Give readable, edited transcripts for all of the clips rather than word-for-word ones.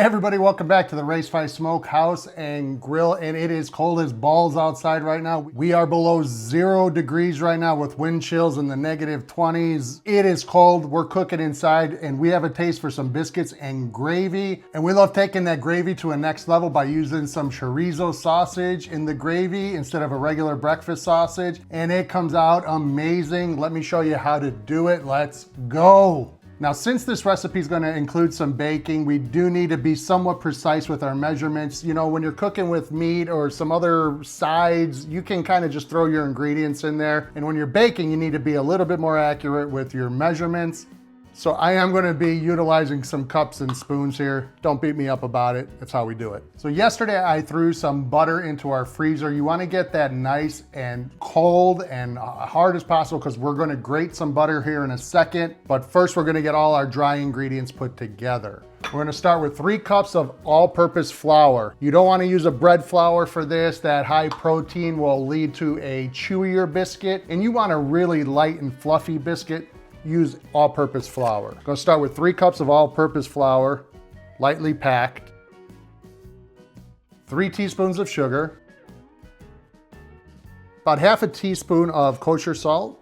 Everybody, welcome back to the Race 5 Smokehouse and Grill, and it is cold as balls outside right now. We are below 0 degrees right now with wind chills in the -20s. It is cold, we're cooking inside, and we have a taste for some biscuits and gravy. And we love taking that gravy to a next level by using some chorizo sausage in the gravy instead of a regular breakfast sausage. And it comes out amazing. Let me show you how to do it. Let's go. Now, since this recipe is going to include some baking, we do need to be somewhat precise with our measurements. You know, when you're cooking with meat or some other sides, you can kind of just throw your ingredients in there. And when you're baking, you need to be a little bit more accurate with your measurements. So I am going to be utilizing some cups and spoons here. Don't beat me up about it. That's how we do it. So yesterday I threw some butter into our freezer. You want to get that nice and cold and hard as possible because we're going to grate some butter here in a second. But first we're going to get all our dry ingredients put together. We're going to start with 3 cups of all-purpose flour. You don't want to use a bread flour for this. That high protein will lead to a chewier biscuit. And you want a really light and fluffy biscuit. Use all-purpose flour. Going to start with 3 cups of all-purpose flour, lightly packed, 3 teaspoons of sugar, about half a teaspoon of kosher salt,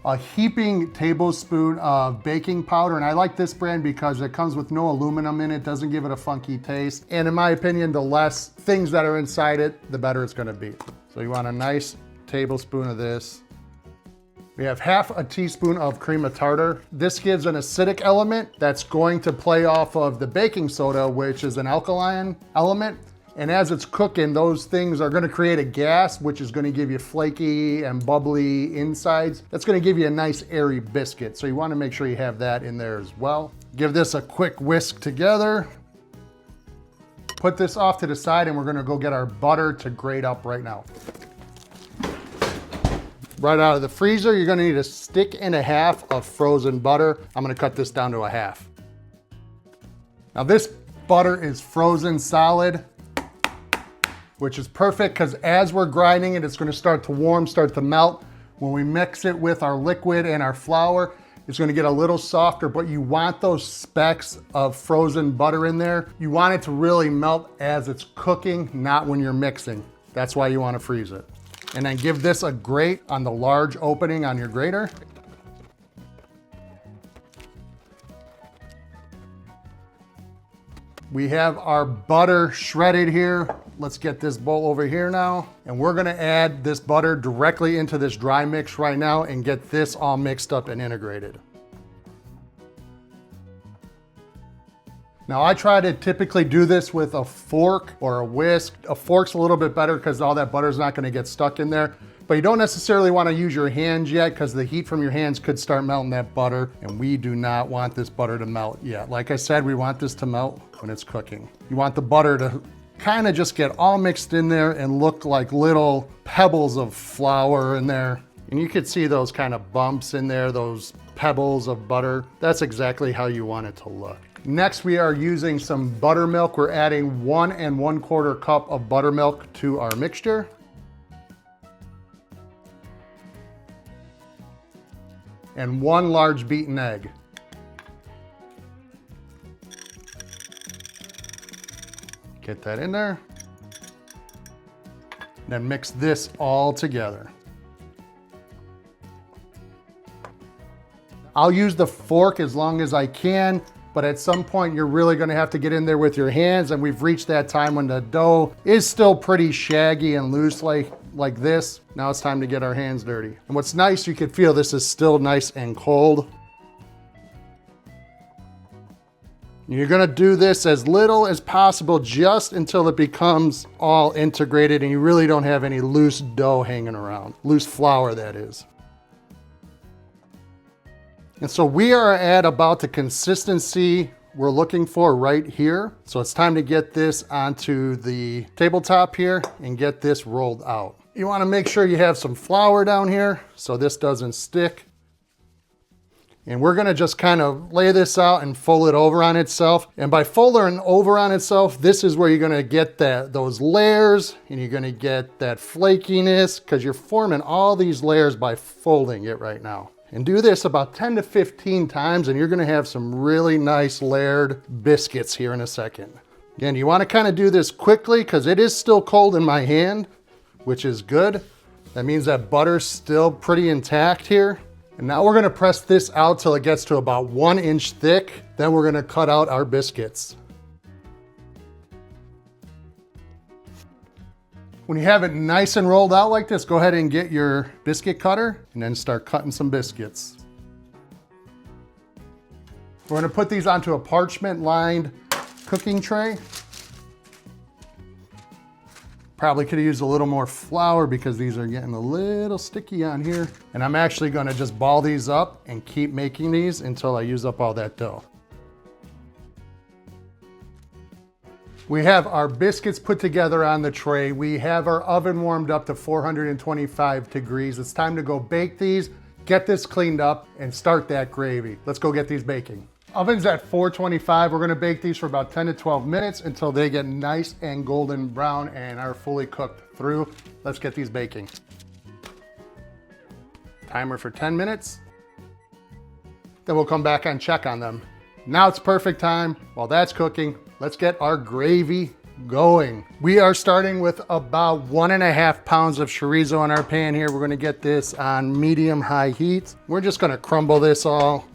a heaping tablespoon of baking powder, and I like this brand because it comes with no aluminum in it, doesn't give it a funky taste, and in my opinion, the less things that are inside it, the better it's going to be. So you want a nice tablespoon of this. We have half a teaspoon of cream of tartar. This gives an acidic element that's going to play off of the baking soda, which is an alkaline element. And as it's cooking, those things are gonna create a gas, which is gonna give you flaky and bubbly insides. That's gonna give you a nice airy biscuit. So you wanna make sure you have that in there as well. Give this a quick whisk together. Put this off to the side and we're gonna go get our butter to grate up right now. Right out of the freezer, you're gonna need a stick and a half of frozen butter. I'm gonna cut this down to a half. Now this butter is frozen solid, which is perfect because as we're grinding it, it's gonna start to warm, start to melt. When we mix it with our liquid and our flour, it's gonna get a little softer, but you want those specks of frozen butter in there. You want it to really melt as it's cooking, not when you're mixing. That's why you wanna freeze it. And then give this a grate on the large opening on your grater. We have our butter shredded here. Let's get this bowl over here now. And we're gonna add this butter directly into this dry mix right now and get this all mixed up and integrated. Now I try to typically do this with a fork or a whisk. A fork's a little bit better because all that butter's not gonna get stuck in there. But you don't necessarily wanna use your hands yet because the heat from your hands could start melting that butter, and we do not want this butter to melt yet. Like I said, we want this to melt when it's cooking. You want the butter to kind of just get all mixed in there and look like little pebbles of flour in there. And you could see those kind of bumps in there, those pebbles of butter. That's exactly how you want it to look. Next, we are using some buttermilk. We're adding 1 1/4 cup of buttermilk to our mixture. And 1 large beaten egg. Get that in there. Then mix this all together. I'll use the fork as long as I can, but at some point you're really gonna have to get in there with your hands, and we've reached that time when the dough is still pretty shaggy and loose like this. Now it's time to get our hands dirty. And what's nice, you can feel this is still nice and cold. You're gonna do this as little as possible just until it becomes all integrated and you really don't have any loose dough hanging around. Loose flour, that is. And so we are at about the consistency we're looking for right here. So it's time to get this onto the tabletop here and get this rolled out. You want to make sure you have some flour down here so this doesn't stick. And we're gonna just kind of lay this out and fold it over on itself. And by folding over on itself, this is where you're gonna get those layers, and you're gonna get that flakiness because you're forming all these layers by folding it right now. And do this about 10 to 15 times and you're gonna have some really nice layered biscuits here in a second. Again, you wanna kinda do this quickly because it is still cold in my hand, which is good. That means that butter's still pretty intact here. And now we're gonna press this out till it gets to about 1 inch thick. Then we're gonna cut out our biscuits. When you have it nice and rolled out like this, go ahead and get your biscuit cutter and then start cutting some biscuits. We're gonna put these onto a parchment lined cooking tray. Probably could have used a little more flour because these are getting a little sticky on here. And I'm actually gonna just ball these up and keep making these until I use up all that dough. We have our biscuits put together on the tray. We have our oven warmed up to 425 degrees. It's time to go bake these, get this cleaned up, and start that gravy. Let's go get these baking. Oven's at 425. We're gonna bake these for about 10 to 12 minutes until they get nice and golden brown and are fully cooked through. Let's get these baking. Timer for 10 minutes. Then we'll come back and check on them. Now it's perfect time. While that's cooking, let's get our gravy going. We are starting with about 1.5 pounds of chorizo in our pan here. We're gonna get this on medium-high heat. We're just gonna crumble this all,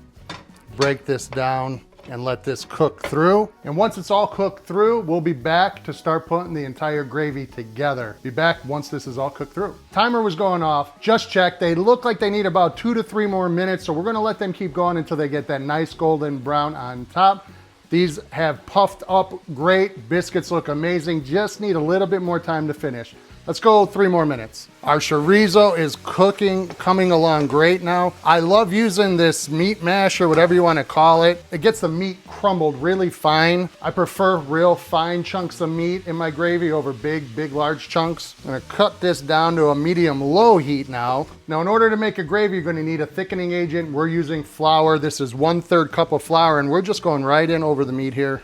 break this down, and let this cook through. And once it's all cooked through, we'll be back to start putting the entire gravy together. Be back once this is all cooked through. Timer was going off, just checked. They look like they need about 2 to 3 more minutes, so we're gonna let them keep going until they get that nice golden brown on top. These have puffed up great. Biscuits look amazing. Just need a little bit more time to finish. Let's go 3 more minutes. Our chorizo is cooking, coming along great now. I love using this meat mash or whatever you want to call it. It gets the meat crumbled really fine. I prefer real fine chunks of meat in my gravy over big, large chunks. I'm gonna cut this down to a medium-low heat now. Now, in order to make a gravy, you're gonna need a thickening agent. We're using flour. This is 1/3 cup of flour, and we're just going right in over the meat here.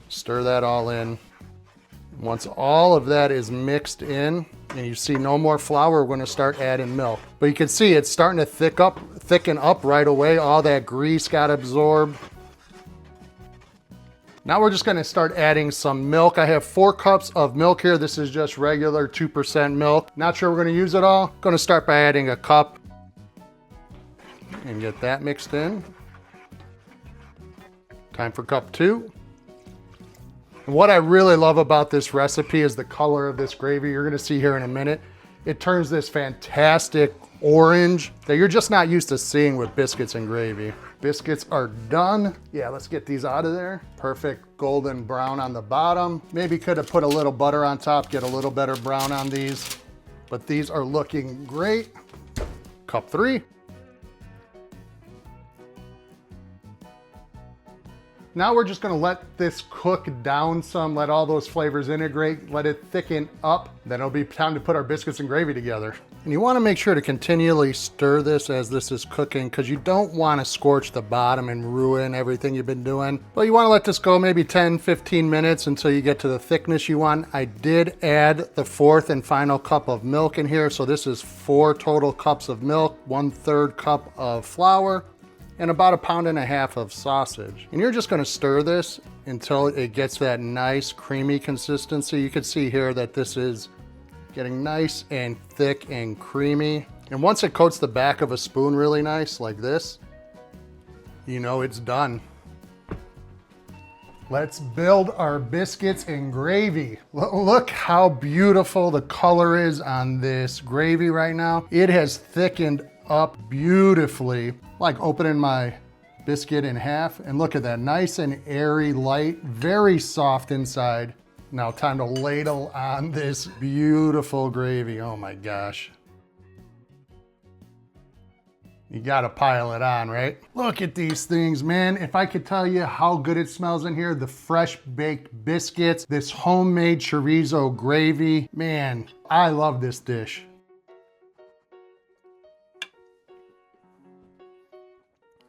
Stir that all in. Once all of that is mixed in and you see no more flour, we're gonna start adding milk. But you can see it's starting to thicken up right away. All that grease got absorbed. Now we're just gonna start adding some milk. I have 4 cups of milk here. This is just regular 2% milk. Not sure we're gonna use it all. Gonna start by adding a cup and get that mixed in. Time for cup 2. What I really love about this recipe is the color of this gravy. You're gonna see here in a minute. It turns this fantastic orange that you're just not used to seeing with biscuits and gravy. Biscuits are done. Yeah, let's get these out of there. Perfect golden brown on the bottom. Maybe could have put a little butter on top, get a little better brown on these. But these are looking great. Cup 3. Now we're just gonna let this cook down some, let all those flavors integrate, let it thicken up. Then it'll be time to put our biscuits and gravy together. And you wanna make sure to continually stir this as this is cooking because you don't wanna scorch the bottom and ruin everything you've been doing. But you wanna let this go maybe 10, 15 minutes until you get to the thickness you want. I did add the 4th and final cup of milk in here. So this is 4 total cups of milk, 1/3 cup of flour, and about 1.5 pounds of sausage. And you're just gonna stir this until it gets that nice creamy consistency. You can see here that this is getting nice and thick and creamy. And once it coats the back of a spoon really nice like this, you know it's done. Let's build our biscuits and gravy. Look how beautiful the color is on this gravy right now. It has thickened up beautifully, like opening my biscuit in half, and look at that, nice and airy, light, very soft inside. Now time to ladle on this beautiful gravy. Oh my gosh. You gotta pile it on, right? Look at these things, man. If I could tell you how good it smells in here, the fresh baked biscuits, this homemade chorizo gravy, man, I love this dish.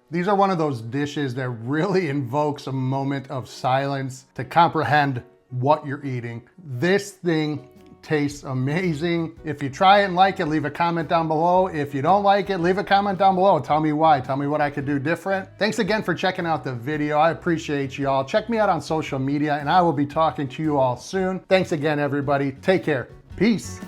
These are one of those dishes that really invokes a moment of silence to comprehend what you're eating. This thing tastes amazing. If you try it and like it, leave a comment down below. If you don't like it, leave a comment down below. Tell me why. Tell me what I could do different. Thanks again for checking out the video. I appreciate you all. Check me out on social media, and I will be talking to you all soon. Thanks again, everybody. Take care. Peace.